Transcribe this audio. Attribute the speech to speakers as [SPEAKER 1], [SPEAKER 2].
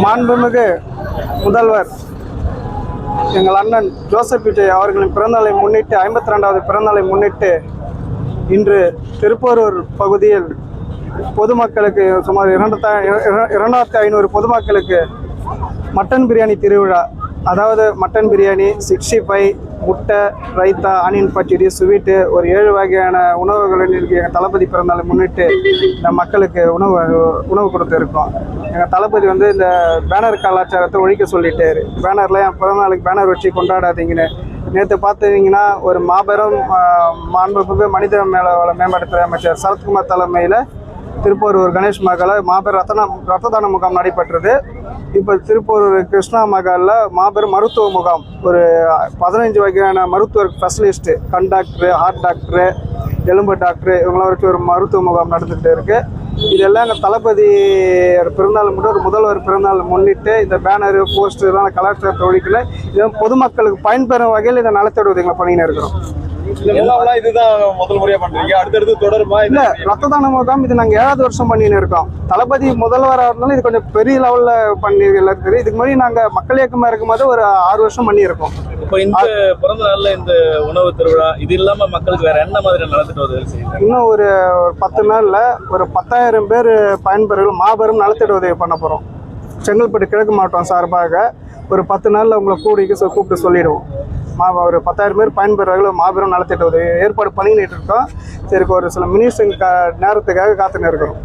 [SPEAKER 1] மாண்புமிகு முதல்வர் எங்கள் அண்ணன் ஜோசப் விஜய் அவர்களின் பிறந்தநாளை முன்னிட்டு 52வது பிறந்தநாளை முன்னிட்டு இன்று திருப்போரூர் பகுதியில் பொதுமக்களுக்கு சுமார் 2500 பொதுமக்களுக்கு மட்டன் பிரியாணி திருவிழா, அதாவது மட்டன் பிரியாணி, 65, முட்டை, ரைத்தா, ஆனியன் பச்சடி, ஸ்வீட்டு, ஒரு 7 வகையான உணவுகளுடன் எங்கள் தளபதி பிறந்தநாளை முன்னிட்டு இந்த மக்களுக்கு உணவு கொடுத்துருக்கோம். எங்கள் தளபதி இந்த பேனர் கலாச்சாரத்தை ஒழிக்க சொல்லிட்டாரு. பேனரில் என் பிறந்தநாளுக்கு பேனர் வச்சு கொண்டாடாதீங்கன்னு. நேற்று பார்த்தீங்கன்னா ஒரு மாபெரும் மாண்புமிகு மனித மேம்பாட்டுத்துறை அமைச்சர் சரத்குமார் தலைமையில் திருப்போரூர் கணேஷ் மகாலில் மாபெரும் ரத்த தான முகாம் நடைபெற்றது. இப்போ திருப்போரூர் கிருஷ்ணா மகாலில் மாபெரும் மருத்துவ முகாம், ஒரு 15 வகையான மருத்துவர் ஸ்பெஷலிஸ்ட்டு, கண் டாக்டரு, ஹார்ட் டாக்டரு, எலும்பு டாக்டரு, இவங்களாம் வச்சு ஒரு மருத்துவ முகாம் நடந்துகிட்டு இருக்குது. இதெல்லாம் எங்கள் தளபதி பிறந்தநாள் மட்டும் ஒரு முதல்வர் பிறந்தநாள் முன்னிட்டு இந்த பேனரு, போஸ்டர்லாம் கலாச்சாரத்தை ஒழிக்கல, இதை பொதுமக்களுக்கு பயன்பெறும் வகையில் இதை நலத்தோடு உதவிகளை பண்ணின்னு இருக்கிறோம்.
[SPEAKER 2] இதுதான் முதல் முறையா பண்றீங்க, அடுத்தடுத்து தொடருமா?
[SPEAKER 1] இல்ல, ரத்த தான முகாம் இது நாங்க 7வது வருஷம் பண்ணின்னு இருக்கோம். தளபதி முதல்வராக இருந்தாலும் இது கொஞ்சம் பெரிய லெவல்ல பண்ணி எல்லாத்துக்கும். இதுக்கு முன்னாடி நாங்க மக்கள் இயக்கமா இருக்கும்போது ஒரு 6 வருஷம் பண்ணியிருக்கோம்.
[SPEAKER 2] இப்போ இந்த பிறந்த நாள்ல இந்த உணவு திருவிழா இது இல்லாம மக்களுக்கு வேற என்ன மாதிரி நலத்திட்ட உதவி செய்யுங்க?
[SPEAKER 1] இன்னும் ஒரு 10 நாள்ல ஒரு 10,000 பேர் பயன்பெறுகள் மாபெரும் நலத்திட்ட உதவி பண்ண போறோம். செங்கல்பட்டு கிழக்கு மாவட்டம் சார்பாக ஒரு 10 நாள்ல உங்களை கூப்பிட்டு சொல்லிடுவோம். ஒரு 10,000 பேர் பயன்பெறுவர்கள் மாபெரும் நலத்திட்ட உதவி ஏற்பாடு பண்ணிக்கிட்டு இருக்கோம். சரி, ஒரு சில மினிஸ்டர் நேரத்துக்காக காத்துன்னு இருக்கிறோம்.